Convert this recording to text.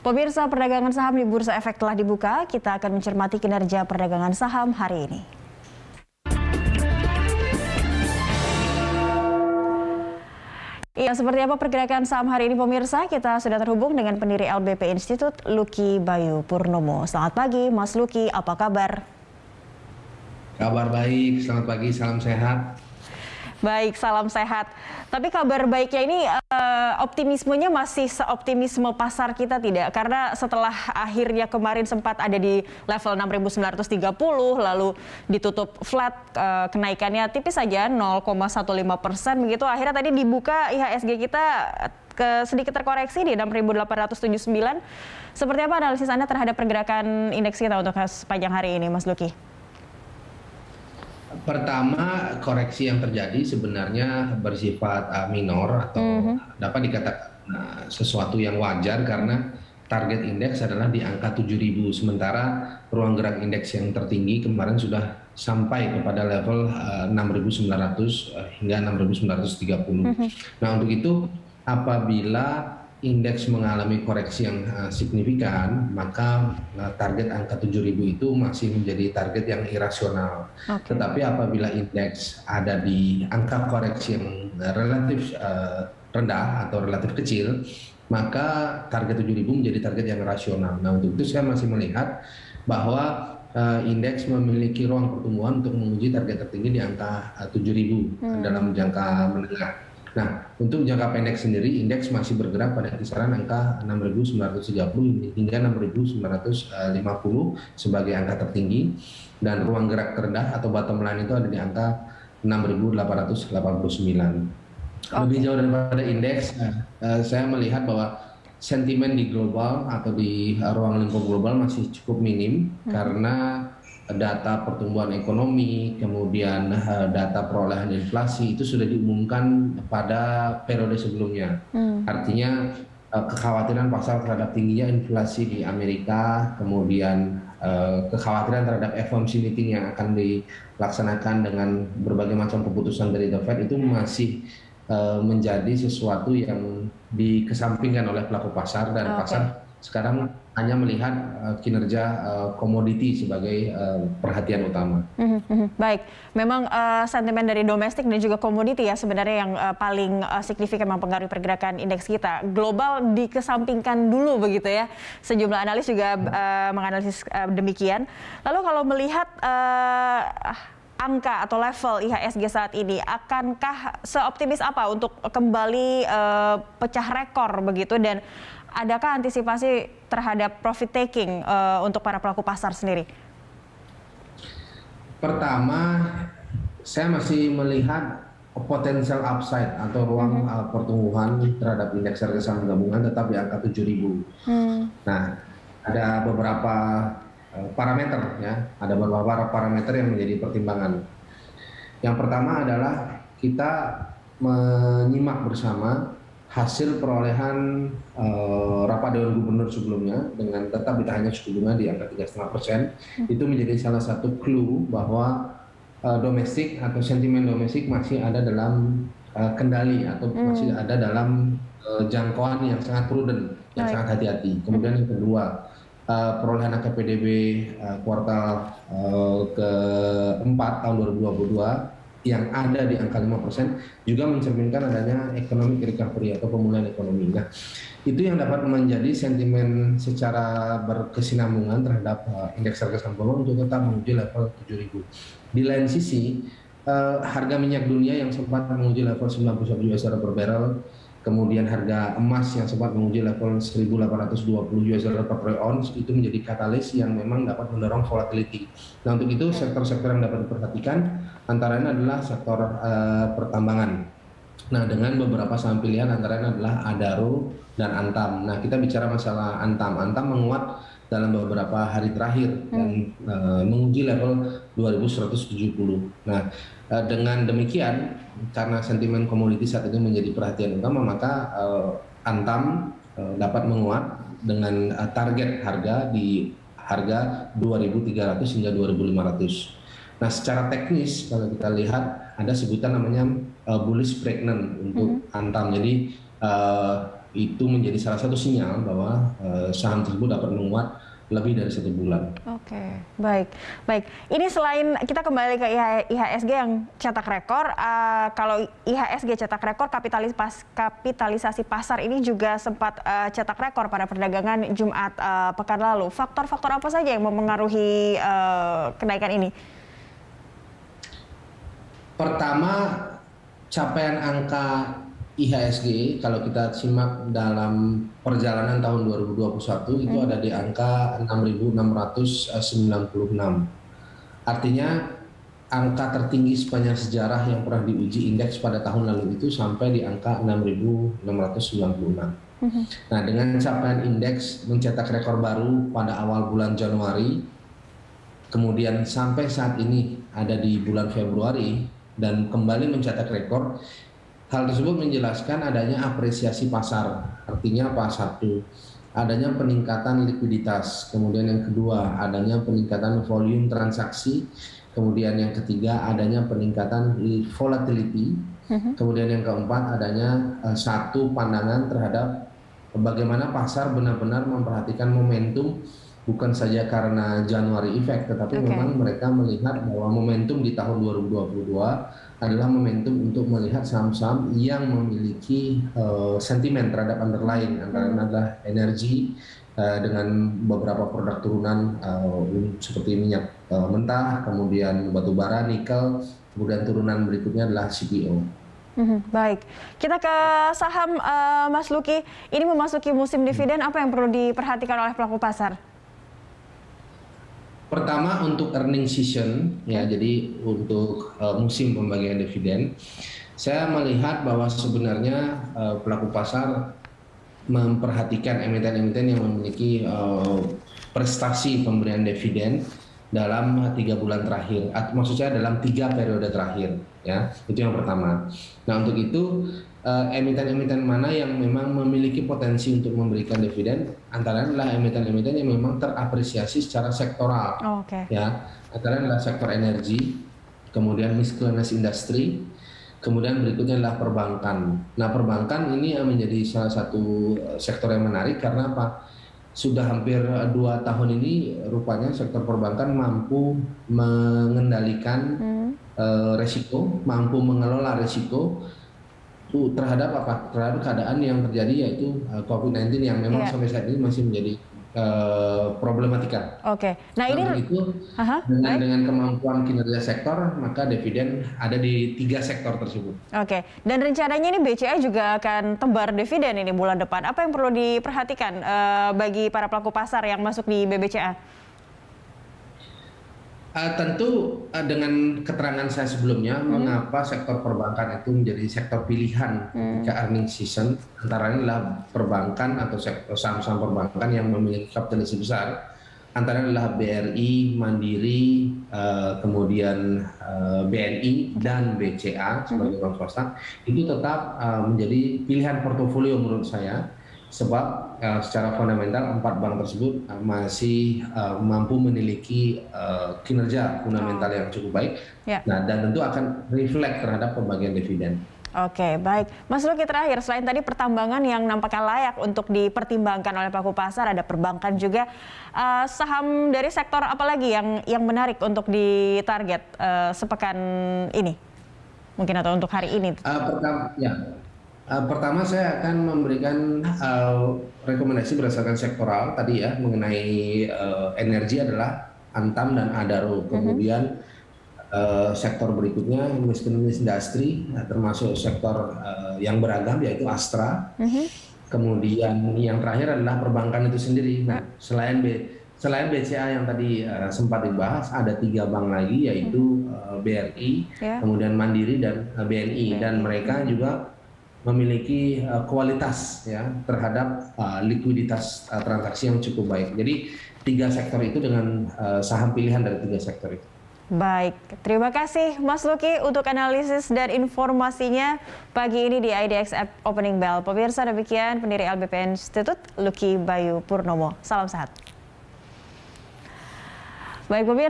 Pemirsa, perdagangan saham di Bursa Efek telah dibuka. Kita akan mencermati kinerja perdagangan saham hari ini. Iya, seperti apa pergerakan saham hari ini pemirsa? Kita sudah terhubung dengan pendiri LBP Institute, Lucky Bayu Purnomo. Selamat pagi, Mas Lucky. Apa kabar? Kabar baik, selamat pagi, salam sehat. Baik, salam sehat. Tapi kabar baiknya ini optimismenya masih seoptimisme pasar kita tidak? Karena setelah akhirnya kemarin sempat ada di level 6.930, lalu ditutup flat, kenaikannya tipis saja 0,15% begitu. Akhirnya tadi dibuka IHSG kita sedikit terkoreksi di 6.879. Seperti apa analisis Anda terhadap pergerakan indeks kita untuk sepanjang hari ini, Mas Lucky? Pertama, koreksi yang terjadi sebenarnya bersifat minor atau dapat dikatakan sesuatu yang wajar karena target indeks adalah di angka 7.000, sementara ruang gerak indeks yang tertinggi kemarin sudah sampai kepada level 6.900 hingga 6.930. Nah, untuk itu apabila indeks mengalami koreksi yang signifikan, maka target angka 7.000 itu masih menjadi target yang irasional. Tetapi apabila indeks ada di angka koreksi yang relatif rendah atau relatif kecil, maka target 7.000 menjadi target yang rasional. Nah, untuk itu saya masih melihat bahwa indeks memiliki ruang pertumbuhan untuk menguji target tertinggi di angka 7.000 dalam jangka menengah. Nah, untuk jangka pendek sendiri, indeks masih bergerak pada kisaran angka 6.930 hingga 6.950 sebagai angka tertinggi, dan ruang gerak terendah atau bottom line itu ada di angka 6.889. Lebih jauh daripada indeks, saya melihat bahwa sentimen di global atau di ruang lingkup global masih cukup minim karena data pertumbuhan ekonomi, kemudian data perolehan inflasi itu sudah diumumkan pada periode sebelumnya. Artinya kekhawatiran pasar terhadap tingginya inflasi di Amerika, kemudian kekhawatiran terhadap FOMC meeting yang akan dilaksanakan dengan berbagai macam keputusan dari The Fed itu masih menjadi sesuatu yang dikesampingkan oleh pelaku pasar, dan pasar sekarang hanya melihat kinerja komoditi sebagai perhatian utama. Baik, memang sentimen dari domestik dan juga komoditi ya sebenarnya yang paling signifikan mempengaruhi pergerakan indeks kita. Global dikesampingkan dulu begitu ya. Sejumlah analis juga menganalisis demikian. Lalu kalau melihat angka atau level IHSG saat ini, akankah seoptimis apa untuk kembali pecah rekor begitu, dan adakah antisipasi terhadap profit taking untuk para pelaku pasar sendiri? Pertama, saya masih melihat potensial upside atau ruang pertumbuhan terhadap indeks harga saham gabungan tetap di angka 7.000. Nah, ada beberapa parameter ya, ada beberapa parameter yang menjadi pertimbangan. Yang pertama adalah kita menyimak bersama hasil perolehan rapat Dewan Gubernur sebelumnya dengan tetap ditahannya suku bunga di angka 3,5%. Itu menjadi salah satu clue bahwa domestik atau sentimen domestik masih ada dalam kendali atau masih ada dalam jangkauan yang sangat prudent, yang sangat hati-hati. Kemudian yang kedua, perolehan angka PDB kuartal keempat tahun 2022 yang ada di angka 5% juga mencerminkan adanya economic recovery atau pemulihan ekonomi. Nah, itu yang dapat menjadi sentimen secara berkesinambungan terhadap indeks harga saham gabungan untuk tetap menguji level 7.000. Di lain sisi, harga minyak dunia yang sempat menguji level 91 US dollar per barrel, kemudian harga emas yang sempat menguji level 1.820 US dollar per troy ounce, itu menjadi katalis yang memang dapat mendorong volatility. Nah, untuk itu sektor-sektor yang dapat diperhatikan antara lain adalah sektor pertambangan. Nah, dengan beberapa saham pilihan antara lain adalah Adaro dan Antam. Nah, kita bicara masalah Antam. Antam menguat dalam beberapa hari terakhir dan menguji level 2.170. Nah, dengan demikian, karena sentimen komoditi saat ini menjadi perhatian utama, maka Antam dapat menguat dengan target harga di harga 2.300 hingga 2.500. Nah, secara teknis kalau kita lihat ada sebutan namanya bullish pregnant untuk Antam. Jadi itu menjadi salah satu sinyal bahwa saham tersebut dapat menguat lebih dari 1 bulan. Oke, baik. Ini selain kita kembali ke IHSG yang cetak rekor, kalau IHSG cetak rekor, kapitalisasi pasar ini juga sempat cetak rekor pada perdagangan Jumat pekan lalu. Faktor-faktor apa saja yang mempengaruhi kenaikan ini? Pertama, capaian angka IHSG kalau kita simak dalam perjalanan tahun 2021 itu ada di angka 6.696. Artinya angka tertinggi sepanjang sejarah yang pernah diuji indeks pada tahun lalu itu sampai di angka 6.696. Nah, dengan capaian indeks mencetak rekor baru pada awal bulan Januari, kemudian sampai saat ini ada di bulan Februari dan kembali mencetak rekor. Hal tersebut menjelaskan adanya apresiasi pasar. Artinya apa? Satu, adanya peningkatan likuiditas. Kemudian yang kedua, adanya peningkatan volume transaksi. Kemudian yang ketiga, adanya peningkatan volatility. Kemudian yang keempat, adanya satu pandangan terhadap bagaimana pasar benar-benar memperhatikan momentum, bukan saja karena Januari effect, tetapi memang mereka melihat bahwa momentum di tahun 2022 adalah momentum untuk melihat saham-saham yang memiliki sentimen terhadap underlying, antara adalah energi dengan beberapa produk turunan seperti minyak mentah, kemudian batu bara, nikel, kemudian turunan berikutnya adalah CPO. Baik, kita ke saham Mas Luki. Ini memasuki musim dividen, apa yang perlu diperhatikan oleh pelaku pasar? Pertama, untuk earning season, ya, jadi untuk musim pembagian dividen, saya melihat bahwa sebenarnya pelaku pasar memperhatikan emiten-emiten yang memiliki prestasi pemberian dividen dalam 3 bulan terakhir, maksud saya dalam 3 periode terakhir, ya, itu yang pertama. Nah, untuk itu emiten-emiten mana yang memang memiliki potensi untuk memberikan dividen, antara adalah emiten-emiten yang memang terapresiasi secara sektoral, ya, antara adalah sektor energi, kemudian miscellaneous industry, kemudian berikutnya adalah perbankan. Nah, perbankan ini menjadi salah satu sektor yang menarik karena apa? Sudah hampir 2 tahun ini rupanya sektor perbankan mampu mengendalikan resiko, mampu mengelola resiko terhadap apa? Terhadap keadaan yang terjadi, yaitu COVID-19 yang memang sampai saat ini masih menjadi problematika. Nah, ini itu dengan kemampuan kinerja sektor, maka dividen ada di 3 sektor tersebut. Dan rencananya ini BCA juga akan tebar dividen ini bulan depan. Apa yang perlu diperhatikan bagi para pelaku pasar yang masuk di BBCA? Tentu dengan keterangan saya sebelumnya, mengapa sektor perbankan itu menjadi sektor pilihan ketika earning season, antara lain adalah perbankan atau sektor saham-saham perbankan yang memiliki kapitalisasi besar, antara adalah BRI, Mandiri, kemudian BNI dan BCA sebagai bank swasta, itu tetap menjadi pilihan portofolio menurut saya. Sebab secara fundamental 4 bank tersebut masih mampu memiliki kinerja fundamental yang cukup baik, nah, dan tentu akan reflect terhadap pembagian dividen. Baik. Mas Luki, terakhir, selain tadi pertambangan yang nampaknya layak untuk dipertimbangkan oleh pelaku pasar, ada perbankan juga. Saham dari sektor apa lagi yang menarik untuk ditarget sepekan ini? Mungkin atau untuk hari ini? Pertama saya akan memberikan rekomendasi berdasarkan sektoral tadi, ya, mengenai energi adalah Antam dan Adaro. Kemudian sektor berikutnya miscellaneous industry, termasuk sektor yang beragam yaitu Astra. Kemudian yang terakhir adalah perbankan itu sendiri. Nah, selain BCA yang tadi sempat dibahas, ada 3 bank lagi, yaitu BRI, kemudian Mandiri dan BNI, dan mereka juga memiliki kualitas, ya, terhadap likuiditas transaksi yang cukup baik. Jadi 3 sektor itu dengan saham pilihan dari 3 sektor itu. Baik, terima kasih Mas Luki untuk analisis dan informasinya pagi ini di IDX Opening Bell. Pemirsa, demikian pendiri LBP Institute, Luki Bayu Purnomo. Salam sehat. Baik pemirsa.